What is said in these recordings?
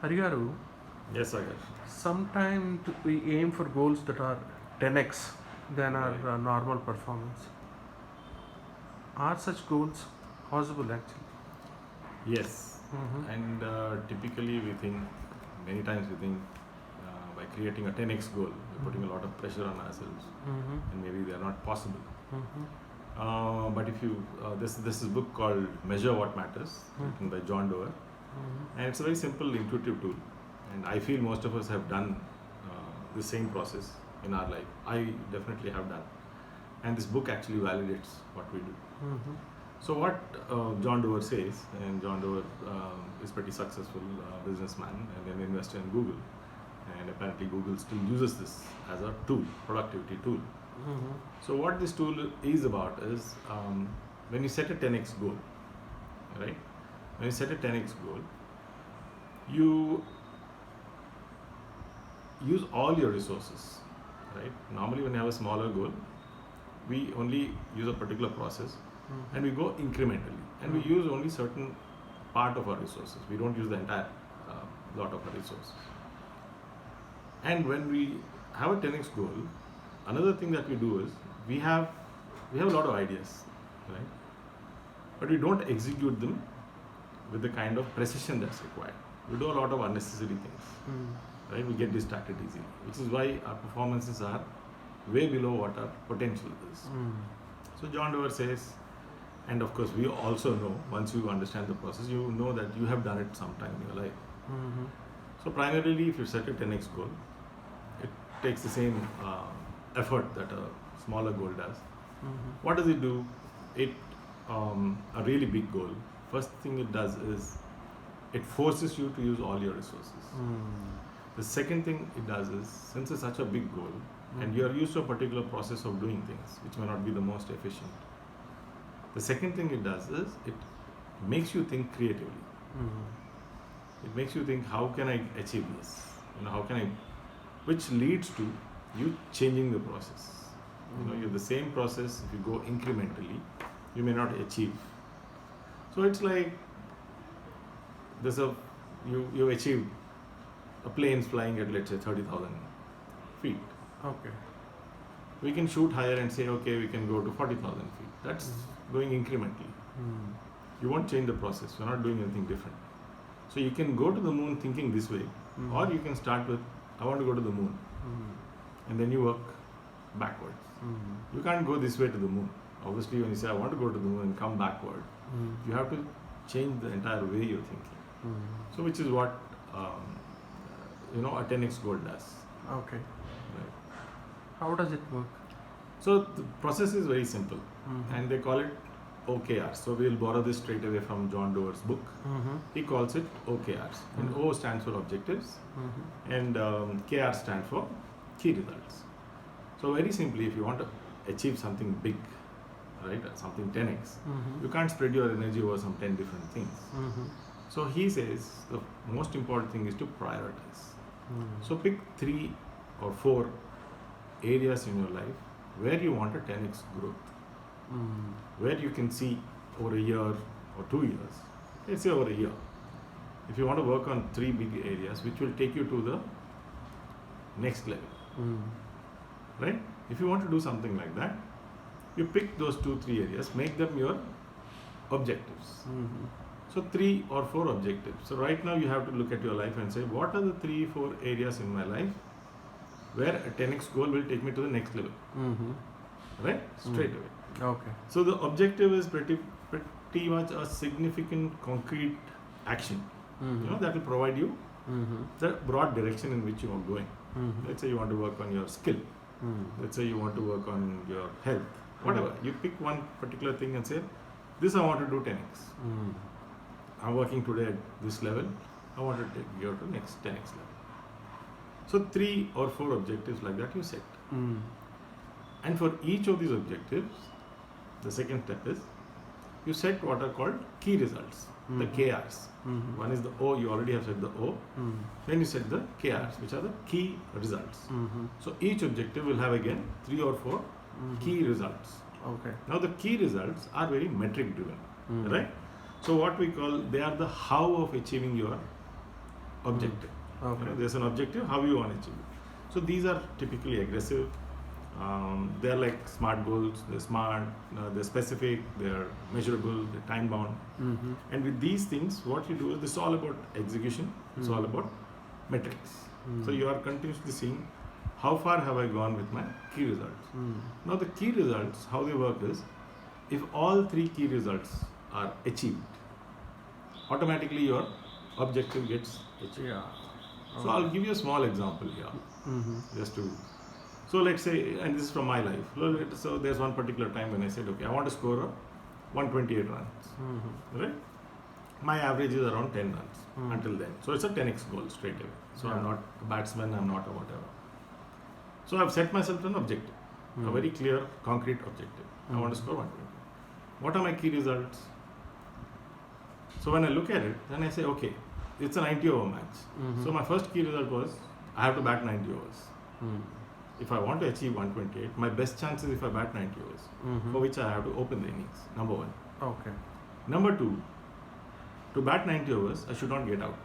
Harigaru, Yes, Sagar. sometimes we aim for goals that are 10x than our Right. normal performance. Are such goals possible actually? Yes, Mm-hmm. and typically we think, many times we think by creating a 10x goal, we're putting a lot of pressure on ourselves, Mm-hmm. and maybe they are not possible. Mm-hmm. But if you, this is a book called Measure What Matters, written by John Doerr, Mm-hmm. and it's a very simple, intuitive tool. And I feel most of us have done the same process in our life. I definitely have done, and this book actually validates what we do. Mm-hmm. So what John Doerr says, and John Doerr is pretty successful businessman and an investor in Google, and apparently Google still uses this as a tool, productivity tool. Mm-hmm. So what this tool is about is when you set a 10x goal, right? When you set a 10x goal, you use all your resources, right? Normally when you have a smaller goal, we only use a particular process and we go incrementally, and we use only certain part of our resources. We don't use the entire lot of our resources. And when we have a 10x goal, another thing that we do is we have a lot of ideas, right? But we don't execute them with the kind of precision that's required. We do a lot of unnecessary things, Mm-hmm. right? We get distracted easily, which is why our performances are way below what our potential is. So John Doerr says, and of course we also know, once you understand the process, you know that you have done it sometime in your life. Mm-hmm. So primarily, if you set a 10x goal, it takes the same effort that a smaller goal does. Mm-hmm. What does it do? It a really big goal. First thing it does is it forces you to use all your resources. The second thing it does is, since it's such a big goal, and you are used to a particular process of doing things, which may not be the most efficient. The second thing it does is it makes you think creatively. Mm-hmm. It makes you think, how can I achieve this? How can I, which leads to you changing the process. You're the same process, if you go incrementally, you may not achieve. So it's like you achieved a plane's flying at, let's say, 30,000 feet. Okay. We can shoot higher and say, okay, we can go to 40,000 feet. That's going incrementally. Mm-hmm. You won't change the process. You're not doing anything different. So you can go to the moon thinking this way, or you can start with, I want to go to the moon, and then you work backwards. You can't go this way to the moon. Obviously, when you say, I want to go to the moon and come backward, you have to change the entire way you're thinking. So which is what a 10x goal does. Okay. Right? How does it work? So the process is very simple, and they call it OKRs. So we'll borrow this straight away from John Doerr's book. He calls it OKRs, and O stands for objectives, and KR stands for key results. So very simply, if you want to achieve something big, right, something 10x, you can't spread your energy over some 10 different things. So he says the most important thing is to prioritize. So pick 3 or 4 areas in your life where you want a 10x growth, where you can see over a year or 2 years, let's say over a year. If you want to work on 3 big areas which will take you to the next level, right? If you want to do something like that, you pick those 2-3 areas, make them your objectives. So 3 or 4 objectives. So right now you have to look at your life and say, what are the 3-4 areas in my life where a 10x goal will take me to the next level, right? Straight away. Okay. So the objective is pretty much a significant concrete action, that will provide you the broad direction in which you are going. Let's say you want to work on your skill. Let's say you want to work on your health. Whatever. You pick one particular thing and say, this I want to do 10x. I'm working today at this level. I want to go to next 10x level. So 3 or 4 objectives like that you set. And for each of these objectives, the second step is you set what are called key results, the KRs. One is the O, you already have set the O. Then you set the KRs, which are the key results. So each objective will have again 3 or 4 key results. Okay. Now the key results are very metric driven, right? So what we call, they are the how of achieving your objective. Okay. There's an objective, how you want to achieve it. So these are typically aggressive. They're like SMART goals. They're smart, they're specific, they're measurable, they're time bound. And with these things, what you do is this is all about execution. It's all about metrics. So you are continuously seeing how far have I gone with my key results. Now the key results, how they work is, if all three key results are achieved, automatically your objective gets achieved. Yeah. So I'll give you a small example here, just to. So let's say, and this is from my life. So there's one particular time when I said, okay, I want to score a 128 runs, right? My average is around 10 runs until then. So it's a 10x goal straight away. So I'm not a batsman, I'm not a whatever. So I've set myself an objective, a very clear, concrete objective. I want to score 120. What are my key results? So when I look at it, then I say, okay, it's a 90 over match. So my first key result was, I have to bat 90 overs. If I want to achieve 128, my best chance is if I bat 90 overs, for which I have to open the innings, number one. Okay. Number two, to bat 90 overs, I should not get out.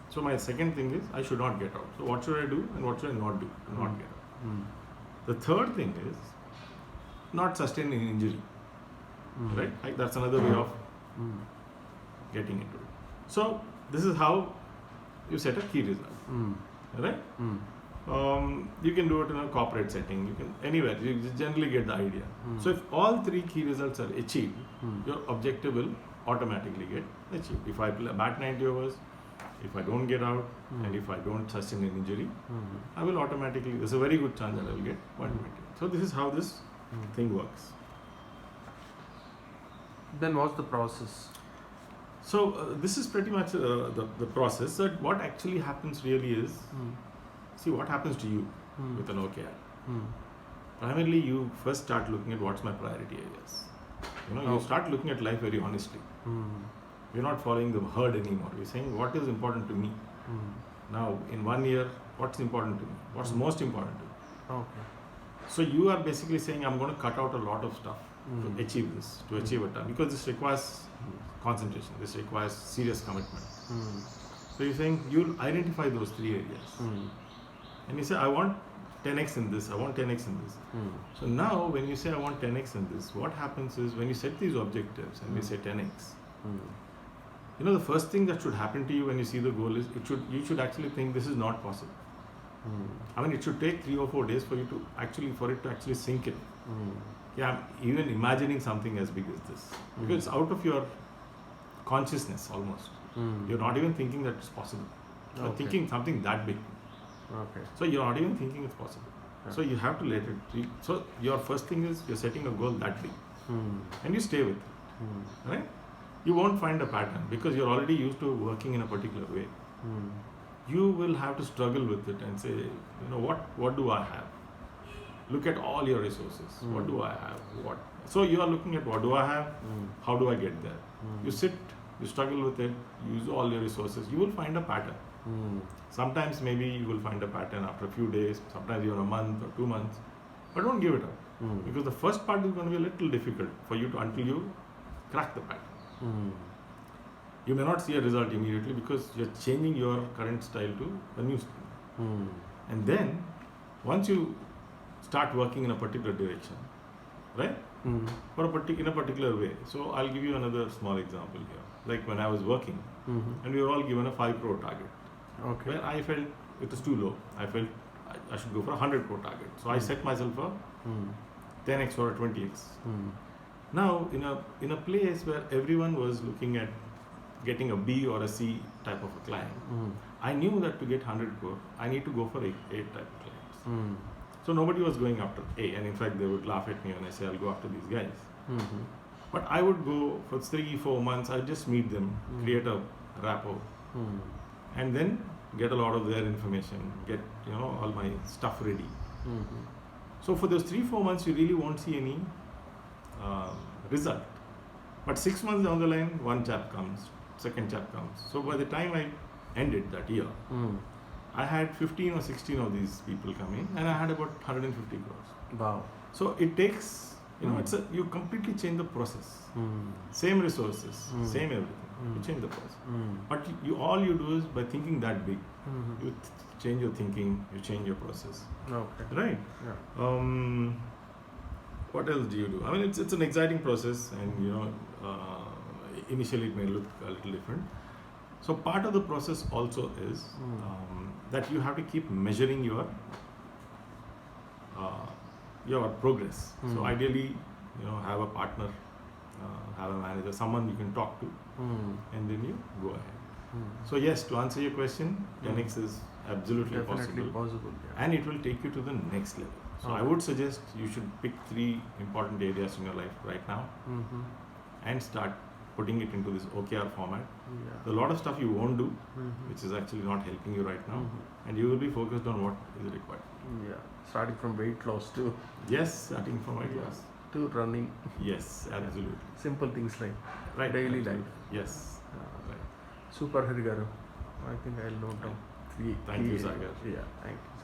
So my second thing is, I should not get out. So what should I do and what should I not do to not get out? The third thing is, not sustain an injury, right? Like that's another way of getting into it. So this is how you set a key result, right? You can do it in a corporate setting, you can anywhere, you generally get the idea. So if all three key results are achieved, your objective will automatically get achieved. If I bat 90 overs, if I don't get out, and if I don't sustain an injury, I will automatically, there's a very good chance that I will get 120. So this is how this thing works. Then what's the process? So this is pretty much the process. So what actually happens really is, see what happens to you with an OKR. Primarily, you first start looking at what's my priority areas. You start looking at life very honestly. You're not following the herd anymore. You're saying what is important to me. Now, in 1 year, what's important to me? What's most important to me? Okay. So you are basically saying, I'm going to cut out a lot of stuff to achieve this, to achieve a time, because this requires concentration. This requires serious commitment. So you're saying you'll identify those three areas, and you say, I want 10x in this. I want 10x in this. So now, when you say I want 10x in this, what happens is when you set these objectives and we say 10x. The first thing that should happen to you when you see the goal is you should actually think this is not possible. I mean, it should take 3 or 4 days for it to actually sink in. Yeah, I'm even imagining something as big as this, because it's out of your consciousness almost. You're not even thinking that it's possible. You're thinking something that big. Okay. So you're not even thinking it's possible. So you have to let it. So your first thing is you're setting a goal that big, and you stay with it, right? You won't find a pattern because you're already used to working in a particular way. You will have to struggle with it and say, what do I have? Look at all your resources. What do I have? What? So you are looking at what do I have? How do I get there? You sit, you struggle with it, you use all your resources. You will find a pattern. Sometimes maybe you will find a pattern after a few days, sometimes even a month or 2 months. But don't give it up. Because the first part is going to be a little difficult for you until you crack the pattern. You may not see a result immediately because you're changing your current style to a new style. And then, once you start working in a particular direction, right? In a particular way. So I'll give you another small example here. Like when I was working, and we were all given a 5 crore target. Okay. Where I felt it was too low. I felt I should go for a 100 crore target. So I set myself a 10x or a 20x. Now, in a place where everyone was looking at getting a B or a C type of a client, I knew that to get 100 crore, I need to go for A type of clients. So nobody was going after A, and in fact they would laugh at me when I say I'll go after these guys. But I would go for 3-4 months, I'd just meet them, create a rapport, and then get a lot of their information, get all my stuff ready. So for those 3-4 months, you really won't see any result. But 6 months down the line, one chap comes, second chap comes. So by the time I ended that year, I had 15 or 16 of these people coming, and I had about 150 crores. Wow. So it takes You know, you completely change the process. Mm. Same resources, same everything. Mm. You change the process. Mm. But all you do is by thinking that big, Mhm. you change your thinking, you change your process. Okay. Right? Yeah. What else do you do? I mean, it's an exciting process, and you know, initially it may look a little different. So part of the process also is that you have to keep measuring your progress. So ideally, you know, have a partner, have a manager, someone you can talk to, and then you go ahead. So yes, to answer your question, 10x is absolutely Definitely possible. Yeah. and it will take you to the next level. So I would suggest you should pick 3 important areas in your life right now and start putting it into this OKR format. Yeah. A lot of stuff you won't do, which is actually not helping you right now, and you will be focused on what is required. Yeah. Starting from weight loss to Yes, starting from my class. to running. Yes, absolutely. Simple things like Right. daily absolutely. life. Yes. Right. Super, Hari garu. I think I'll note down 3 Thank key you, areas. Sagar. Yeah. Thank you.